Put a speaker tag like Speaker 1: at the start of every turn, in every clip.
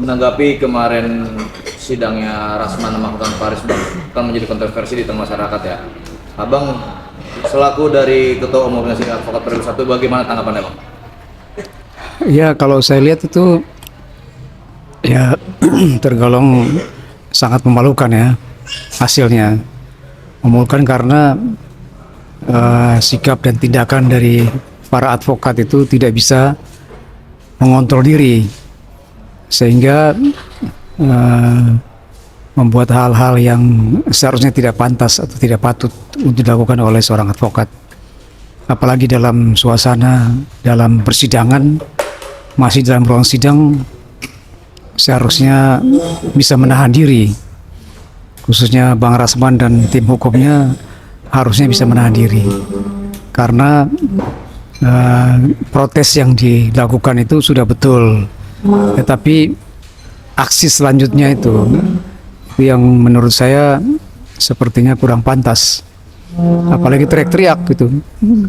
Speaker 1: Menanggapi kemarin sidangnya Rasman Mahmud Faris kan menjadi kontroversi di tengah masyarakat ya. Abang selaku dari Ketua Umum Organisasi Advokat Periode 1, bagaimana tanggapannya Bang?
Speaker 2: Ya, kalau saya lihat itu ya tergolong sangat memalukan ya hasilnya. Memalukan karena sikap dan tindakan dari para advokat itu tidak bisa mengontrol diri, sehingga membuat hal-hal yang seharusnya tidak pantas atau tidak patut untuk dilakukan oleh seorang advokat. Apalagi dalam suasana dalam persidangan, masih dalam ruang sidang, seharusnya bisa menahan diri. Khususnya Bang Rasman dan tim hukumnya harusnya bisa menahan diri. Karena protes yang dilakukan itu sudah betul. Tetapi aksi selanjutnya itu yang menurut saya sepertinya kurang pantas. Apalagi teriak-teriak gitu.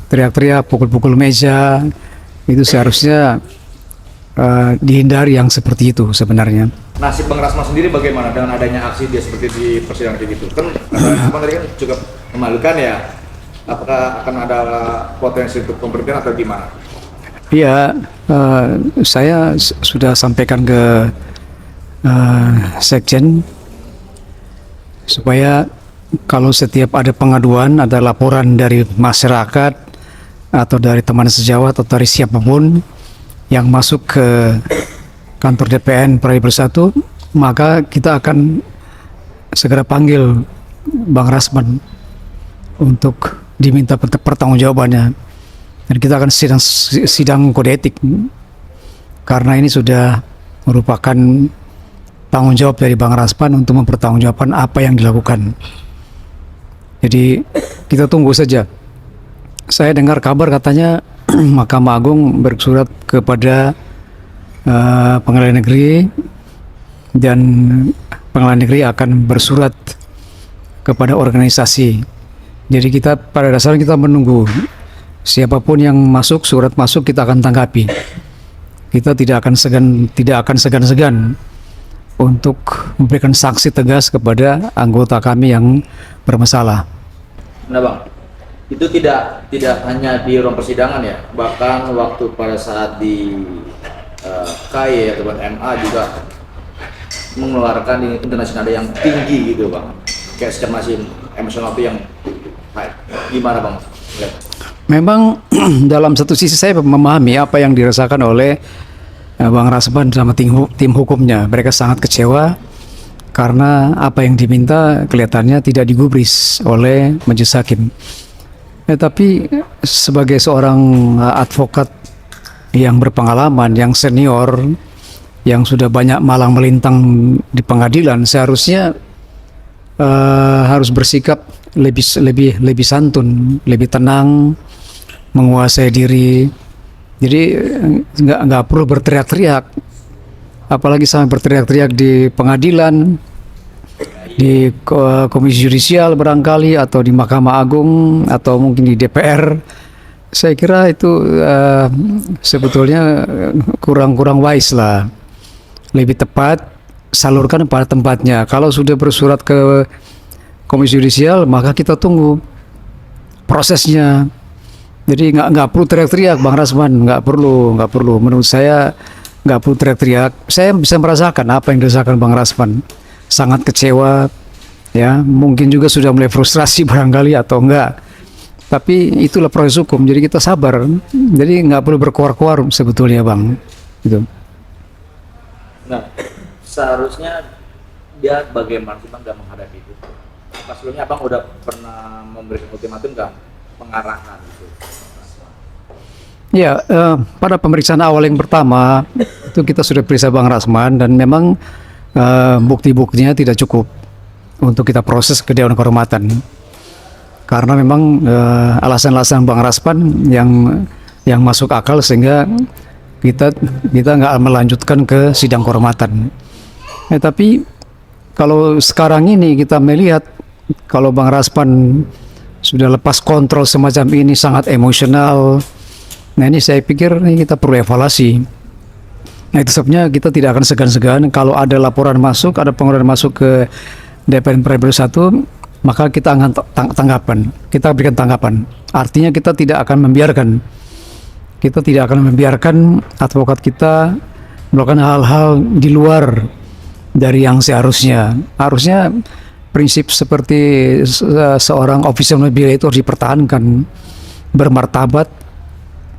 Speaker 2: Teriak-teriak, pukul-pukul meja, itu seharusnya dihindari yang seperti itu sebenarnya.
Speaker 1: Nasib Bang Rasman sendiri bagaimana dengan adanya aksi dia seperti di persidangan kayak gitu? Kan Abang tadi kan cukup memalukan ya. Apakah akan ada potensi untuk pemberhentian atau gimana?
Speaker 2: Iya, saya sudah sampaikan ke Sekjen supaya kalau setiap ada pengaduan, ada laporan dari masyarakat atau dari teman sejawat atau dari siapapun yang masuk ke kantor DPN Periode 1, maka kita akan segera panggil Bang Rasman untuk diminta pertanggungjawabannya, dan kita akan sidang kode etik karena ini sudah merupakan tanggung jawab dari Bang Rasman untuk mempertanggungjawabkan apa yang dilakukan. Jadi kita tunggu saja. Saya dengar kabar katanya Mahkamah Agung bersurat kepada Pengadilan Negeri, dan Pengadilan Negeri akan bersurat kepada organisasi. Jadi kita pada dasarnya kita menunggu siapapun yang masuk, surat masuk kita akan tanggapi. Kita tidak akan segan-segan untuk memberikan sanksi tegas kepada anggota kami yang bermasalah.
Speaker 1: Nah Bang, itu tidak hanya di ruang persidangan ya, bahkan waktu pada saat di KY atau MA juga mengeluarkan internasional yang tinggi gitu Bang. Kayak secara masih emosional itu yang gimana Bang?
Speaker 2: Memang dalam satu sisi saya memahami apa yang dirasakan oleh Bang Rasman sama tim hukumnya. Mereka sangat kecewa karena apa yang diminta kelihatannya tidak digubris oleh majelis hakim. Tapi sebagai seorang advokat yang berpengalaman, yang senior, yang sudah banyak malang melintang di pengadilan, seharusnya harus bersikap lebih santun, lebih tenang, menguasai diri. Jadi nggak perlu berteriak-teriak, apalagi sampai berteriak-teriak di pengadilan, di Komisi Yudisial barangkali, atau di Mahkamah Agung, atau mungkin di DPR. Saya kira itu sebetulnya kurang wise lah. Lebih tepat salurkan pada tempatnya. Kalau sudah bersurat ke Komisi Yudisial, maka kita tunggu prosesnya. Jadi nggak perlu teriak-teriak Bang Rasman, nggak perlu. Menurut saya nggak perlu teriak-teriak. Saya bisa merasakan apa yang dirasakan Bang Rasman. Sangat kecewa, ya. Mungkin juga sudah mulai frustrasi barangkali atau enggak. Tapi itulah proses hukum. Jadi kita sabar. Jadi nggak perlu berkoar-koar sebetulnya Bang. Gitu.
Speaker 1: Nah, seharusnya dia bagaimana sih Bang dalam menghadapi itu? Pas sebelumnya Abang udah pernah memberikan ultimatum nggak, pengarahan gitu?
Speaker 2: Ya, pada pemeriksaan awal yang pertama itu kita sudah periksa Bang Rasman, dan memang bukti-buktinya tidak cukup untuk kita proses ke Dewan Kehormatan. Karena memang alasan-alasan Bang Rasman yang masuk akal, sehingga kita nggak melanjutkan ke sidang kehormatan. Tapi kalau sekarang ini kita melihat kalau Bang Rasman sudah lepas kontrol semacam ini, sangat emosional. Nah ini saya pikir ini kita perlu evaluasi. Nah itu sebabnya kita tidak akan segan-segan kalau ada laporan masuk, ada pengaduan masuk ke DPN Periode 1, maka kita akan tanggapan, kita berikan tanggapan. Artinya kita tidak akan membiarkan advokat kita melakukan hal-hal di luar dari yang seharusnya. Harusnya prinsip seperti seorang official media itu harus dipertahankan, bermartabat,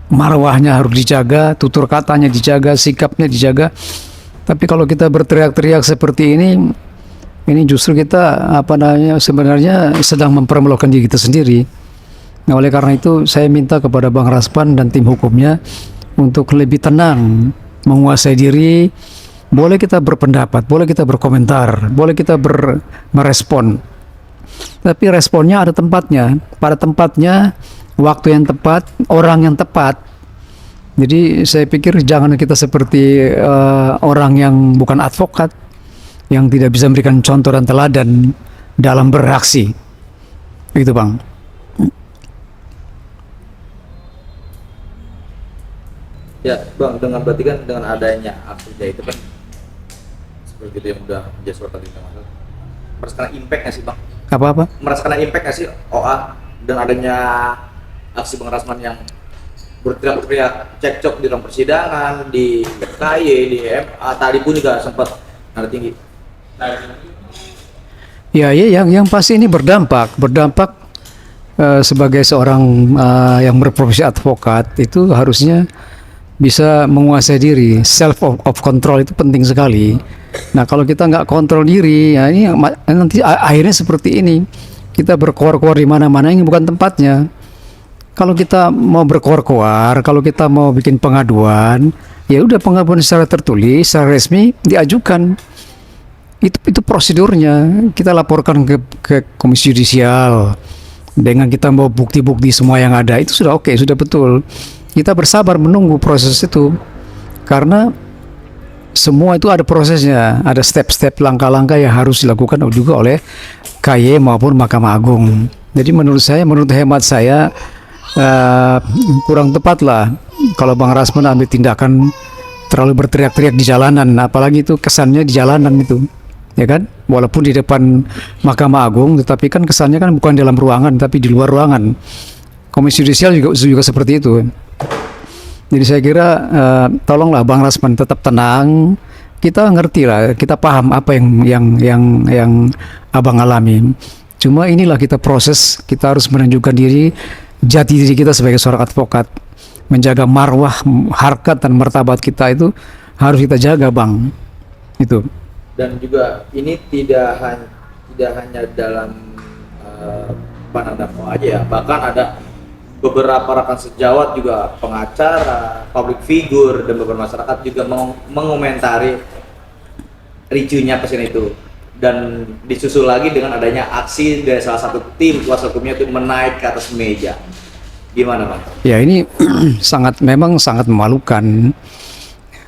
Speaker 2: marwahnya harus dijaga, tutur katanya dijaga, sikapnya dijaga. Tapi kalau kita berteriak-teriak seperti ini justru kita sebenarnya sedang mempermalukan diri kita sendiri. Nah, oleh karena itu saya minta kepada Bang Raspan dan tim hukumnya untuk lebih tenang, menguasai diri. Boleh kita berpendapat, boleh kita berkomentar, boleh kita merespon. Tapi responnya ada tempatnya, pada tempatnya, waktu yang tepat, orang yang tepat. Jadi saya pikir jangan kita seperti orang yang bukan advokat, yang tidak bisa memberikan contoh dan teladan dalam beraksi. Begitu Bang.
Speaker 1: Ya Bang, berarti kan dengan adanya aksinya itu kan seperti itu yang udah menjadi surat tadi merasakan impact nggak sih Bang?
Speaker 2: Apa-apa?
Speaker 1: Merasakan impact nggak sih OA dengan adanya aksi Bang Rasman yang berteriak-teriak cekcok di ruang persidangan, di KY, di MA, tadi pun juga sempat nada tinggi.
Speaker 2: Ya, yang pasti ini berdampak sebagai seorang yang berprofesi advokat itu harusnya bisa menguasai diri, self of control itu penting sekali. Nah kalau kita nggak kontrol diri, ya ini nanti akhirnya seperti ini, kita berkoar-koar di mana-mana yang bukan tempatnya. Kalau kita mau berkoar-koar, kalau kita mau bikin pengaduan, ya udah pengaduan secara tertulis, secara resmi diajukan. Itu prosedurnya. Kita laporkan ke Komisi Yudisial dengan kita mau bukti-bukti semua yang ada, itu sudah oke, sudah betul. Kita bersabar menunggu proses itu, karena semua itu ada prosesnya, ada step-step, langkah-langkah yang harus dilakukan juga oleh KY maupun Mahkamah Agung. Jadi menurut hemat saya kurang tepat lah kalau Bang Rasman ambil tindakan terlalu berteriak-teriak di jalanan, apalagi itu kesannya di jalanan itu, ya kan? Walaupun di depan Mahkamah Agung, tetapi kan kesannya kan bukan dalam ruangan, tapi di luar ruangan. Komisi Yudisial juga seperti itu. Jadi saya kira tolonglah Bang Rasman tetap tenang. Kita ngerti lah, kita paham apa yang Abang alami. Cuma inilah kita proses, kita harus menunjukkan jati diri kita sebagai seorang advokat. Menjaga marwah, harkat dan martabat kita itu harus kita jaga, Bang. Itu.
Speaker 1: Dan juga ini tidak hanya dalam pandangan dakwah aja ya, bahkan ada beberapa rekan sejawat juga, pengacara, public figure, dan beberapa masyarakat juga mengomentari ricuhnya pasien itu, dan disusul lagi dengan adanya aksi dari salah satu tim kuasa hukumnya itu menaik ke atas meja. Gimana Bang?
Speaker 2: Ya ini memang sangat memalukan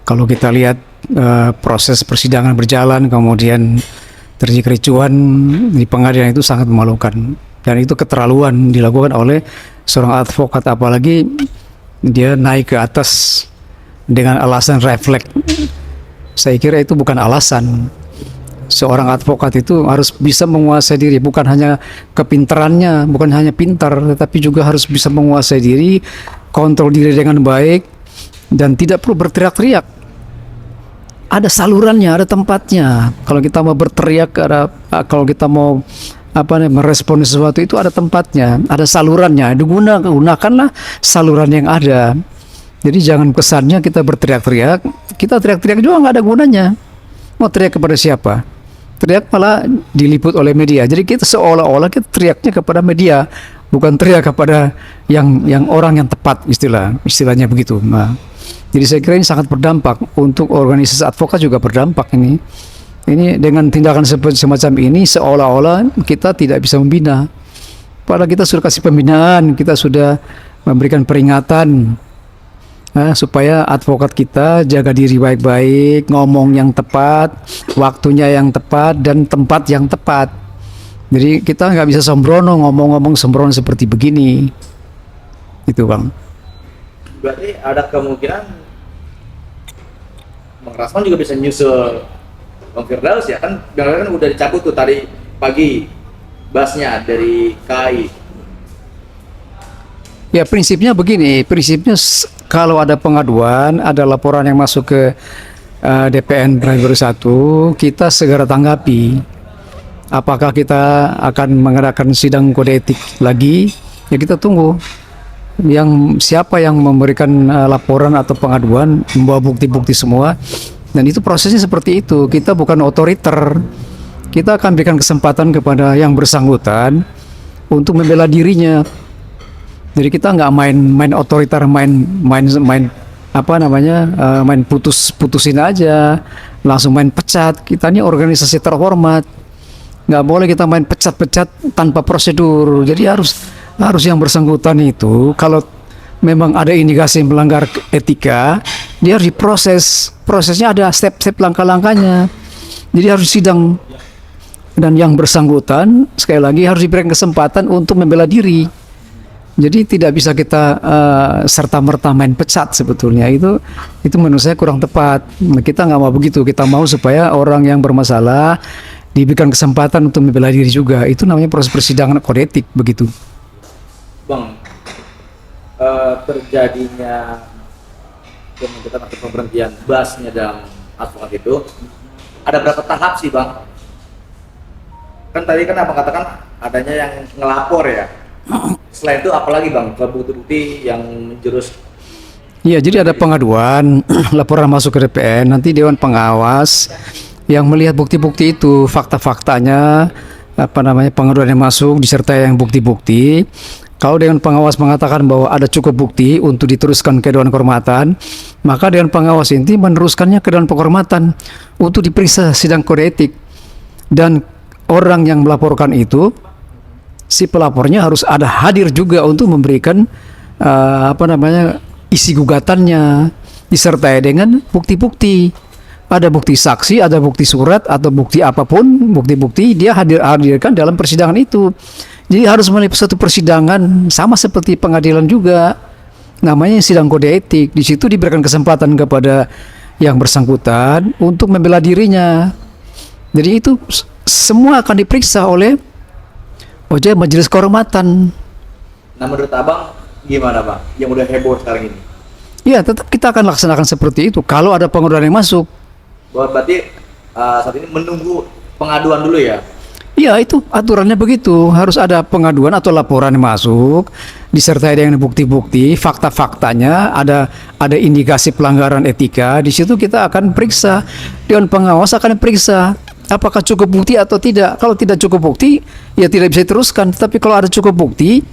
Speaker 2: kalau kita lihat proses persidangan berjalan kemudian terjadi kericuhan di pengadilan, itu sangat memalukan. Dan itu keterlaluan dilakukan oleh seorang advokat, apalagi dia naik ke atas dengan alasan refleks. Saya kira itu bukan alasan. Seorang advokat itu harus bisa menguasai diri, bukan hanya kepintarannya, bukan hanya pintar, tetapi juga harus bisa menguasai diri, kontrol diri dengan baik, dan tidak perlu berteriak-teriak. Ada salurannya, ada tempatnya. Kalau kita mau berteriak, kalau kita mau merespon sesuatu, itu ada tempatnya, ada salurannya. Gunakanlah saluran yang ada. Jadi jangan kesannya kita berteriak-teriak, kita teriak-teriak juga nggak ada gunanya. Mau teriak kepada siapa? Teriak malah diliput oleh media. Jadi kita seolah-olah kita teriaknya kepada media, bukan teriak kepada yang orang yang tepat, istilahnya begitu. Nah, jadi saya kira ini sangat berdampak untuk organisasi advokat, juga berdampak ini. Ini dengan tindakan semacam ini seolah-olah kita tidak bisa membina. Padahal kita sudah kasih pembinaan, kita sudah memberikan peringatan supaya advokat kita jaga diri baik-baik, ngomong yang tepat, waktunya yang tepat, dan tempat yang tepat. Jadi kita nggak bisa sembrono, ngomong-ngomong sembrono seperti begini. Itu Bang.
Speaker 1: Berarti ada kemungkinan Bang Rasman juga bisa nyusul Bang Firdaus ya kan, kan udah dicabut tuh tadi pagi basnya dari KAI.
Speaker 2: Ya prinsipnya begini, prinsipnya kalau ada pengaduan, ada laporan yang masuk ke DPN Praibur 1, kita segera tanggapi. Apakah kita akan mengadakan sidang kode etik lagi? Ya kita tunggu. Siapa yang memberikan laporan atau pengaduan membawa bukti-bukti semua, dan itu prosesnya seperti itu. Kita bukan otoriter. Kita akan berikan kesempatan kepada yang bersangkutan untuk membela dirinya. Jadi kita nggak main otoriter, main apa namanya, main putusin aja, langsung main pecat. Kita ini organisasi terhormat, nggak boleh kita main pecat-pecat tanpa prosedur. Jadi harus yang bersangkutan itu kalau memang ada indikasi melanggar etika, dia harus diproses. Prosesnya ada step-step langkah-langkahnya. Jadi harus sidang, dan yang bersangkutan sekali lagi harus diberikan kesempatan untuk membela diri. Jadi tidak bisa kita serta-merta main pecat sebetulnya. Itu menurut saya kurang tepat. Kita nggak mau begitu. Kita mau supaya orang yang bermasalah diberikan kesempatan untuk membela diri juga. Itu namanya proses persidangan kode etik begitu.
Speaker 1: Bang, terjadinya pemecatan atau pemberhentian basnya dalam advokat itu ada berapa tahap sih Bang? Kan tadi kan abang katakan adanya yang ngelapor ya. Selain itu apalagi Bang, bukti-bukti yang menjurus?
Speaker 2: Iya, jadi ada pengaduan, laporan masuk ke DPN, nanti Dewan Pengawas yang melihat bukti-bukti itu, fakta-faktanya, apa namanya, pengaduan yang masuk disertai yang bukti-bukti. Kalau Dewan Pengawas mengatakan bahwa ada cukup bukti untuk diteruskan ke Dewan Kehormatan, maka Dewan Pengawas ini meneruskannya ke Dewan Kehormatan untuk diperiksa sidang kode etik. Dan orang yang melaporkan itu, si pelapornya harus ada hadir juga untuk memberikan isi gugatannya disertai dengan bukti-bukti. Ada bukti saksi, ada bukti surat atau bukti apapun, bukti-bukti dia hadirkan dalam persidangan itu. Jadi harus melalui satu persidangan sama seperti pengadilan juga. Namanya sidang kode etik. Di situ diberikan kesempatan kepada yang bersangkutan untuk membela dirinya. Jadi itu semua akan diperiksa oleh Majelis Kehormatan.
Speaker 1: Nah menurut abang gimana Bang yang udah heboh sekarang ini?
Speaker 2: Ya tetap kita akan laksanakan seperti itu kalau ada pengaduan yang masuk.
Speaker 1: Berarti saat ini menunggu pengaduan dulu ya?
Speaker 2: Ya itu aturannya begitu, harus ada pengaduan atau laporan yang masuk disertai dengan bukti-bukti, fakta-faktanya, ada indikasi pelanggaran etika. Di situ kita akan periksa, Dewan Pengawas akan periksa apakah cukup bukti atau tidak. Kalau tidak cukup bukti, ya tidak bisa diteruskan. Tapi kalau ada cukup bukti,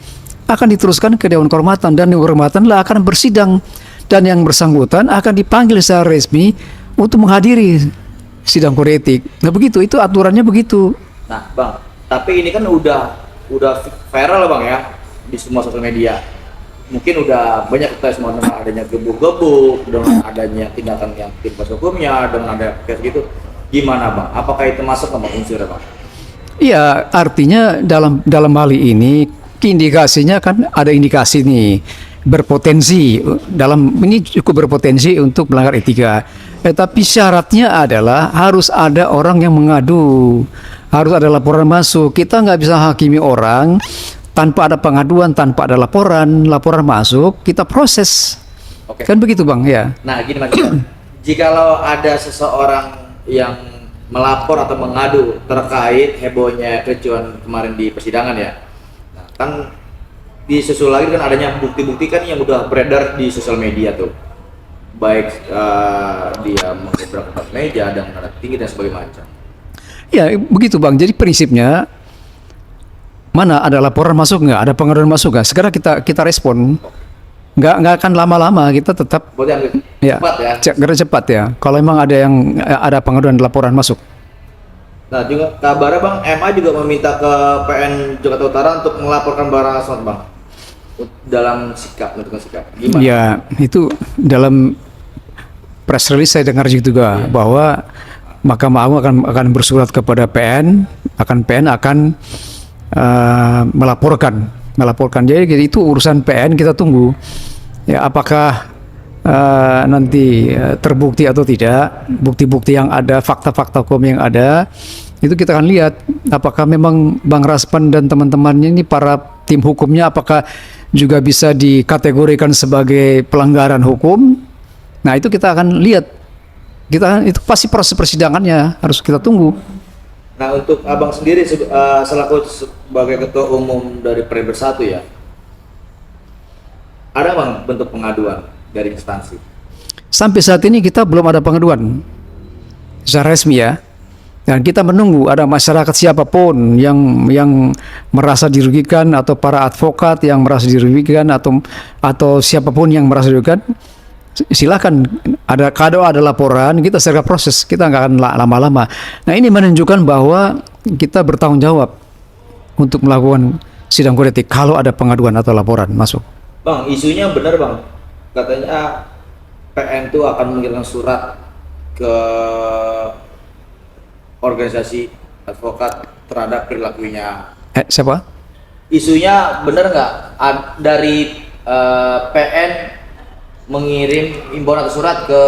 Speaker 2: akan diteruskan ke Dewan Kehormatan, dan Dewan Kehormatan lah akan bersidang, dan yang bersangkutan akan dipanggil secara resmi untuk menghadiri sidang kode etik. Nah begitu, itu aturannya begitu.
Speaker 1: Nah Bang, tapi ini kan udah viral Bang ya di semua sosial media. Mungkin udah banyak kita semua dengan adanya gebuk-gebuk, dengan adanya tindakan yang timpas hukumnya, dengan ada kayak gitu. Gimana Bang? Apakah itu masuk ke unsur Bang?
Speaker 2: Iya, artinya dalam hal ini indikasinya kan ada indikasi nih berpotensi ini cukup berpotensi untuk melanggar etika. Tapi syaratnya adalah harus ada orang yang mengadu, harus ada laporan masuk. Kita nggak bisa hakimi orang tanpa ada pengaduan, tanpa ada laporan masuk, kita proses. Oke. Kan begitu Bang ya.
Speaker 1: Nah gini Mas, jikalau ada seseorang yang melapor atau mengadu terkait hebohnya kericuan kemarin di persidangan ya, nah, kan disusul lagi kan adanya bukti-bukti kan yang udah beredar di sosial media tuh, baik dia mengobrak meja dan nada tinggi dan sebagainya macam.
Speaker 2: Ya begitu Bang, jadi prinsipnya mana ada laporan masuk nggak, ada pengaduan masuk nggak, segera kita respon. Nggak akan lama-lama, kita tetap
Speaker 1: ya, cepat ya.
Speaker 2: Cepat ya. Kalau memang ada pengaduan laporan masuk.
Speaker 1: Nah juga kabarnya Bang, MA juga meminta ke PN Jakarta Utara untuk melaporkan Bang Rasman Bang dalam menentukan sikap. Gimana?
Speaker 2: Ya itu dalam press release saya dengar juga bahwa Mahkamah Agung akan bersurat kepada PN, akan melaporkan. Jadi itu urusan PN, kita tunggu. Ya apakah nanti terbukti atau tidak, bukti-bukti yang ada, fakta-fakta hukum yang ada, itu kita akan lihat apakah memang Bang Raspan dan teman-temannya ini, para tim hukumnya, apakah juga bisa dikategorikan sebagai pelanggaran hukum. Nah, itu kita akan lihat. Itu pasti proses persidangannya harus kita tunggu.
Speaker 1: Nah, untuk Abang sendiri selaku sebagai ketua umum dari Perindo Bersatu ya, ada Bang bentuk pengaduan dari instansi?
Speaker 2: Sampai saat ini kita belum ada pengaduan secara resmi ya. Dan kita menunggu ada masyarakat siapapun yang merasa dirugikan, atau para advokat yang merasa dirugikan, atau siapapun yang merasa dirugikan, silakan. Kalau ada laporan, kita segera proses, kita nggak akan lama-lama. Nah, ini menunjukkan bahwa kita bertanggung jawab untuk melakukan sidang kode etik kalau ada pengaduan atau laporan masuk.
Speaker 1: Bang, isunya benar Bang, katanya PN itu akan mengirimkan surat ke organisasi advokat terhadap perilakunya.
Speaker 2: Siapa?
Speaker 1: Isunya benar nggak dari PN mengirim imbauan atau surat ke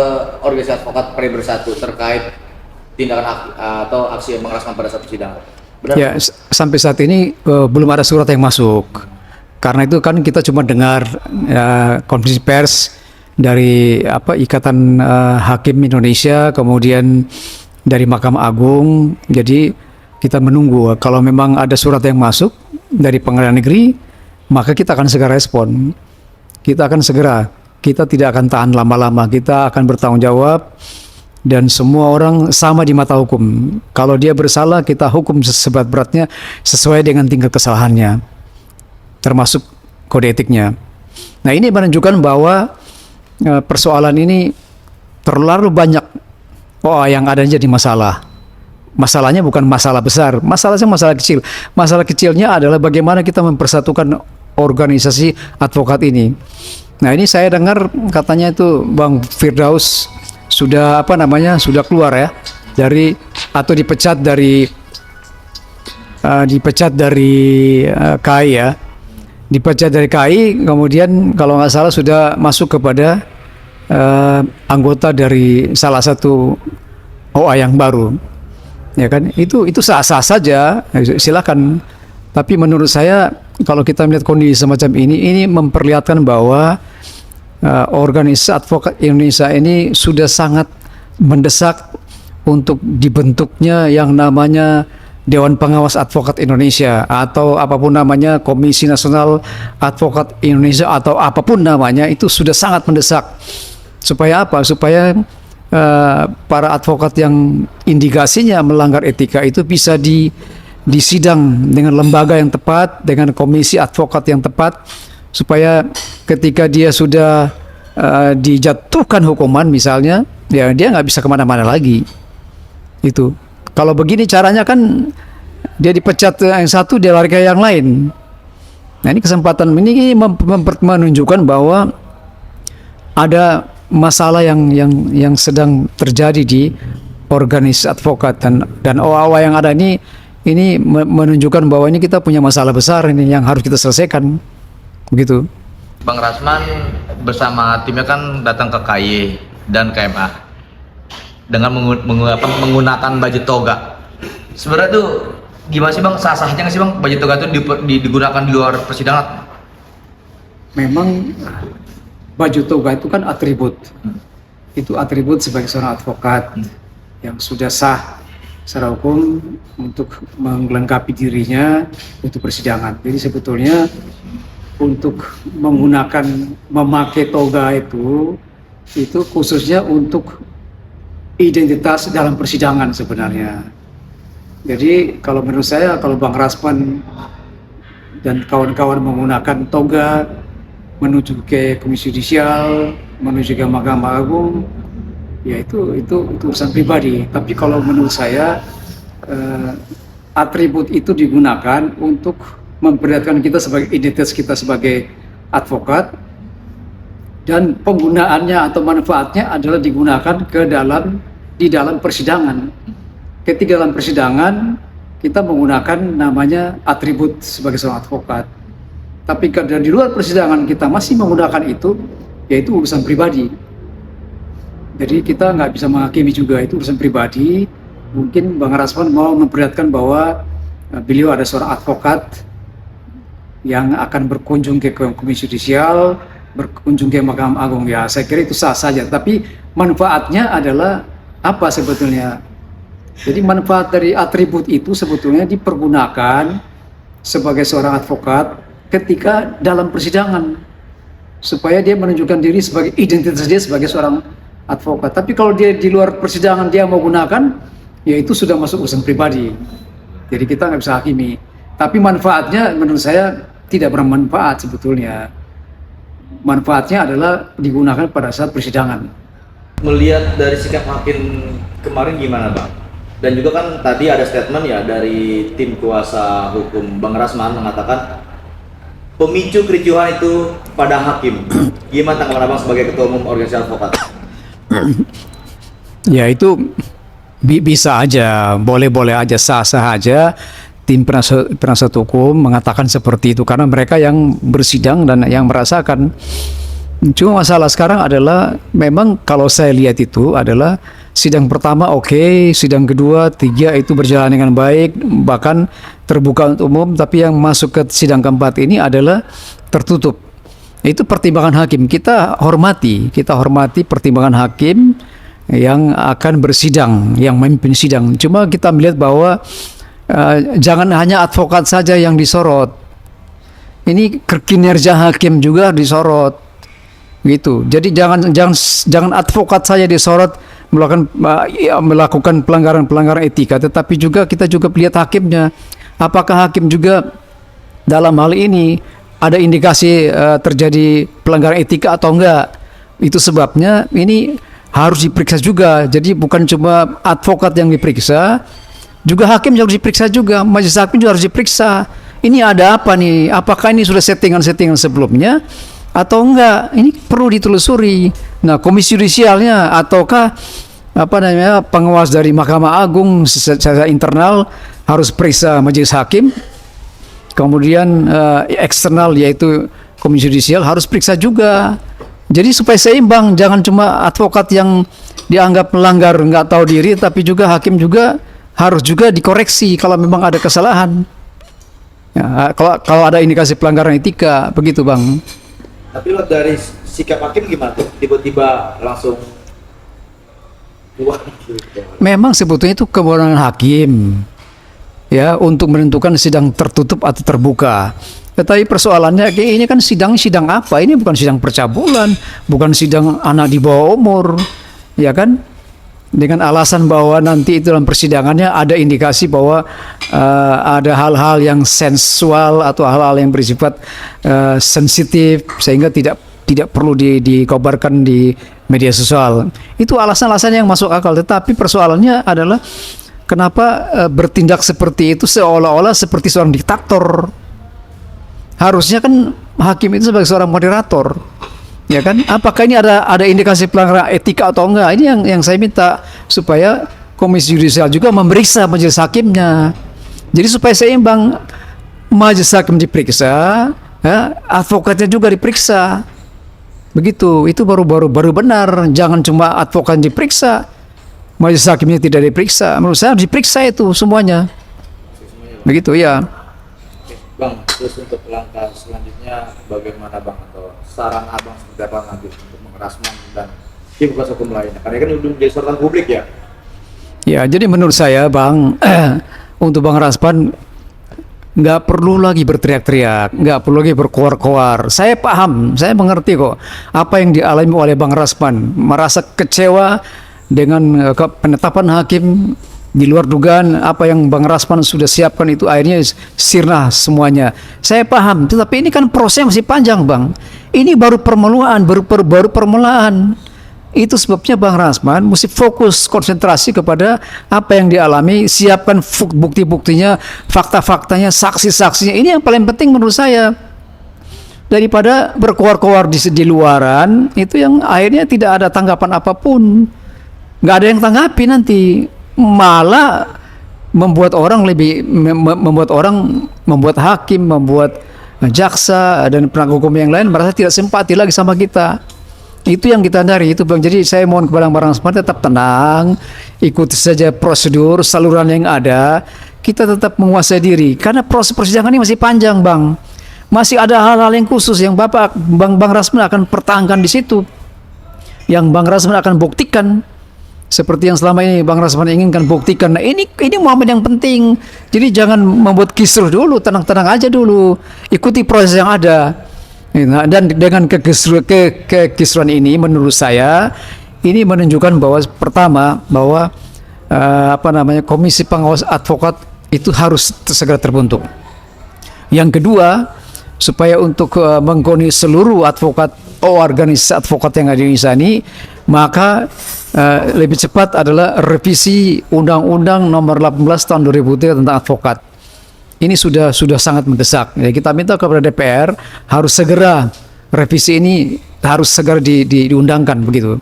Speaker 1: organisasi advokat Perindo Bersatu terkait tindakan atau aksi yang mengeraskan pada saat persidangan? Benar?
Speaker 2: Ya, sampai saat ini belum ada surat yang masuk. Karena itu kan kita cuma dengar konferensi pers dari Ikatan Hakim Indonesia, kemudian dari Mahkamah Agung. Jadi kita menunggu kalau memang ada surat yang masuk dari Pengadilan Negeri, maka kita akan segera respon. Kita tidak akan tahan lama-lama, kita akan bertanggung jawab, dan semua orang sama di mata hukum. Kalau dia bersalah, kita hukum seberat-beratnya sesuai dengan tingkat kesalahannya, termasuk kode etiknya. Nah, ini menunjukkan bahwa persoalan ini terlalu banyak yang ada jadi masalah. Masalahnya bukan masalah besar, masalahnya masalah kecil. Masalah kecilnya adalah bagaimana kita mempersatukan organisasi advokat ini. Nah, ini saya dengar katanya itu Bang Firdaus sudah sudah keluar ya atau dipecat dari KAI ya. Dipecat dari KAI, kemudian kalau nggak salah sudah masuk kepada anggota dari salah satu OA yang baru. Ya kan? Itu sah-sah saja, silakan. Tapi menurut saya kalau kita melihat kondisi semacam ini memperlihatkan bahwa organisasi advokat Indonesia ini sudah sangat mendesak untuk dibentuknya yang namanya Dewan Pengawas Advokat Indonesia, atau apapun namanya, Komisi Nasional Advokat Indonesia, atau apapun namanya, itu sudah sangat mendesak. Supaya apa? Supaya para advokat yang indikasinya melanggar etika itu bisa disidang dengan lembaga yang tepat, dengan komisi advokat yang tepat, supaya ketika dia sudah dijatuhkan hukuman misalnya, ya dia nggak bisa kemana-mana lagi. Itu kalau begini caranya kan dia dipecat yang satu, dia lari ke yang lain. Nah, ini kesempatan ini menunjukkan bahwa ada masalah yang sedang terjadi di organisasi advokat, dan OA yang ada ini menunjukkan bahwa ini kita punya masalah besar ini yang harus kita selesaikan, begitu.
Speaker 1: Bang Rasman bersama timnya kan datang ke KY dan KMA dengan menggunakan baju toga. Sebenarnya tuh gimana sih Bang, sah-sahnya nggak sih Bang baju toga itu digunakan di luar persidangan?
Speaker 2: Memang baju toga itu kan atribut. Itu atribut sebagai seorang advokat yang sudah sah secara hukum untuk melengkapi dirinya untuk persidangan. Jadi sebetulnya untuk memakai toga itu khususnya untuk identitas dalam persidangan sebenarnya. Jadi kalau menurut saya, kalau Bang Raspan dan kawan-kawan menggunakan toga menuju ke Komisi Yudisial, menuju ke Mahkamah Agung, ya itu urusan pribadi. Tapi kalau menurut saya atribut itu digunakan untuk memperlihatkan kita sebagai identitas kita sebagai advokat, dan penggunaannya atau manfaatnya adalah digunakan di dalam persidangan. Ketika dalam persidangan kita menggunakan namanya atribut sebagai seorang advokat. Tapi kalau di luar persidangan kita masih menggunakan itu, yaitu urusan pribadi. Jadi kita nggak bisa menghakimi juga, itu urusan pribadi. Mungkin Bang Rasman mau memperlihatkan bahwa beliau ada seorang advokat yang akan berkunjung ke Komisi Yudisial, berkunjung ke Mahkamah Agung. Ya, saya kira itu sah saja. Tapi manfaatnya adalah apa sebetulnya? Jadi manfaat dari atribut itu sebetulnya dipergunakan sebagai seorang advokat ketika dalam persidangan, supaya dia menunjukkan diri sebagai identitas dia sebagai seorang advokat. Tapi kalau dia di luar persidangan dia mau gunakan, ya itu sudah masuk urusan pribadi. Jadi kita nggak bisa hakimi. Tapi manfaatnya menurut saya tidak bermanfaat sebetulnya. Manfaatnya adalah digunakan pada saat persidangan.
Speaker 1: Melihat dari sikap hakim kemarin gimana Bang? Dan juga kan tadi ada statement ya dari tim kuasa hukum Bang Rasman mengatakan pemicu kericuhan itu pada hakim. Gimana tanggapan Abang sebagai ketua umum organisasi advokat?
Speaker 2: Ya itu bisa aja, boleh-boleh aja, sah-sah aja. Tim penasihat hukum mengatakan seperti itu karena mereka yang bersidang dan yang merasakan. Cuma masalah sekarang adalah memang kalau saya lihat itu adalah sidang pertama oke, sidang kedua, tiga itu berjalan dengan baik, bahkan terbuka untuk umum, tapi yang masuk ke sidang keempat ini adalah tertutup. Itu pertimbangan hakim. Kita hormati pertimbangan hakim yang akan bersidang, yang memimpin sidang. Cuma kita melihat bahwa jangan hanya advokat saja yang disorot. Ini kinerja hakim juga disorot. Gitu. Jadi jangan advokat saja disorot melakukan pelanggaran etika, tetapi juga kita juga lihat hakimnya. Apakah hakim juga dalam hal ini ada indikasi terjadi pelanggaran etika atau enggak? Itu sebabnya ini harus diperiksa juga. Jadi bukan cuma advokat yang diperiksa, juga hakim harus diperiksa juga, majelis hakim juga harus diperiksa. Ini ada apa nih? Apakah ini sudah settingan sebelumnya atau enggak? Ini perlu ditelusuri. Nah, Komisi Yudisialnya ataukah pengawas dari Mahkamah Agung secara internal harus periksa majelis hakim. Kemudian eksternal yaitu Komisi Yudisial harus periksa juga. Jadi supaya seimbang, jangan cuma advokat yang dianggap melanggar nggak tahu diri, tapi juga hakim juga harus juga dikoreksi kalau memang ada kesalahan. Ya, kalau ada indikasi pelanggaran etika, begitu Bang.
Speaker 1: Tapi lo dari sikap hakim gimana tuh? Tiba-tiba langsung keluar gitu.
Speaker 2: Memang sebetulnya itu kewenangan hakim ya untuk menentukan sidang tertutup atau terbuka. Tetapi persoalannya ini kan sidang apa? Ini bukan sidang percabulan, bukan sidang anak di bawah umur, ya kan? Dengan alasan bahwa nanti itu dalam persidangannya ada indikasi bahwa ada hal-hal yang sensual atau hal-hal yang bersifat sensitif sehingga tidak perlu dikobarkan di media sosial. Itu alasan-alasan yang masuk akal. Tetapi persoalannya adalah kenapa bertindak seperti itu seolah-olah seperti seorang diktator. Harusnya kan hakim itu sebagai seorang moderator, ya kan? Apakah ini ada indikasi pelanggaran etika atau enggak? Ini yang saya minta supaya Komisi Yudisial juga memeriksa majelis hakimnya. Jadi supaya seimbang, majelis hakim diperiksa, ya, advokatnya juga diperiksa. Begitu, itu baru benar. Jangan cuma advokat diperiksa, majelis hakimnya tidak diperiksa. Menurut saya harus diperiksa itu semuanya. Begitu ya.
Speaker 1: Bang, terus untuk langkah selanjutnya bagaimana Bang, atau saran Abang seperti apa nanti untuk Bang Rasman dan tim kuasa hukum lainnya? Karena kan udah menjadi sorotan publik ya.
Speaker 2: Ya, jadi menurut saya Bang, untuk Bang Rasman nggak perlu lagi berteriak-teriak, nggak perlu lagi berkoar-koar. Saya paham, saya mengerti kok apa yang dialami oleh Bang Rasman, merasa kecewa dengan penetapan hakim di luar dugaan. Apa yang Bang Rasman sudah siapkan itu akhirnya sirna semuanya. Saya paham, tetapi ini kan prosesnya masih panjang Bang. Ini baru permulaan, baru permulaan. Itu sebabnya Bang Rasman mesti fokus konsentrasi kepada apa yang dialami, siapkan bukti-buktinya, fakta-faktanya, saksi-saksinya. Ini yang paling penting menurut saya. Daripada berkoar-koar di luaran, itu yang akhirnya tidak ada tanggapan apapun. Nggak ada yang tanggapi nanti. Malah membuat orang membuat hakim, membuat jaksa dan penegak hukum yang lain merasa tidak simpati lagi sama kita. Itu yang kita hindari itu Bang. Jadi saya mohon kepada Bang Rasman tetap tenang, ikuti saja prosedur saluran yang ada. Kita tetap menguasai diri karena proses persidangan ini masih panjang Bang. Masih ada hal-hal yang khusus yang Bang Rasman akan pertahankan di situ. Yang Bang Rasman akan buktikan seperti yang selama ini Bang Rasman inginkan buktikan. Nah, ini momen yang penting. Jadi jangan membuat kisruh dulu, tenang-tenang aja dulu. Ikuti proses yang ada. Nah, dan dengan kekisruhan ini menurut saya ini menunjukkan bahwa pertama bahwa Komisi Pengawas Advokat itu harus segera terbentuk. Yang kedua, supaya untuk mengkoni seluruh organisasi advokat yang ada di Indonesia ini, maka lebih cepat adalah revisi Undang-Undang Nomor 18 Tahun 2003 tentang advokat. Ini sudah sangat mendesak. Ya, kita minta kepada DPR harus segera revisi ini harus segera diundangkan begitu.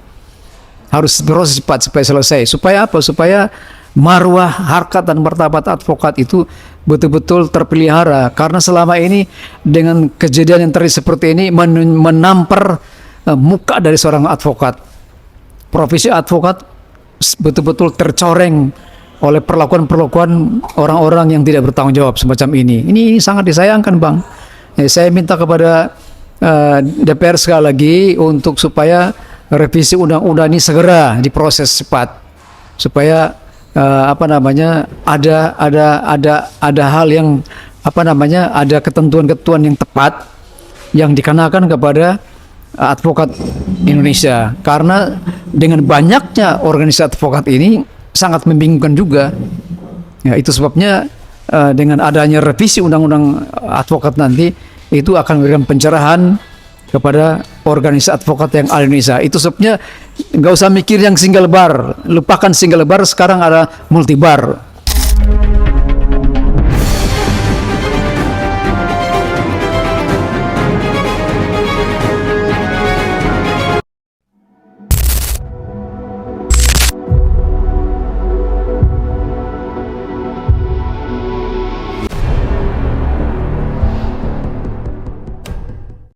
Speaker 2: Harus proses cepat supaya selesai. Supaya apa? Supaya marwah, harkat dan martabat advokat itu betul-betul terpelihara. Karena selama ini dengan kejadian yang terjadi seperti ini menampar muka dari seorang advokat. Profesi advokat betul-betul tercoreng oleh perlakuan orang-orang yang tidak bertanggung jawab semacam ini. Ini sangat disayangkan Bang. Ya, saya minta kepada DPR sekali lagi untuk supaya revisi undang-undang ini segera diproses cepat supaya ada hal yang ada ketentuan-ketentuan yang tepat yang dikenakan kepada advokat Indonesia. Karena dengan banyaknya organisasi advokat ini sangat membingungkan juga. Ya, itu sebabnya dengan adanya revisi undang-undang advokat nanti itu akan memberikan pencerahan kepada organisasi advokat yang ada di Indonesia. Itu sebabnya nggak usah mikir yang single bar, lupakan single bar, sekarang ada multi bar.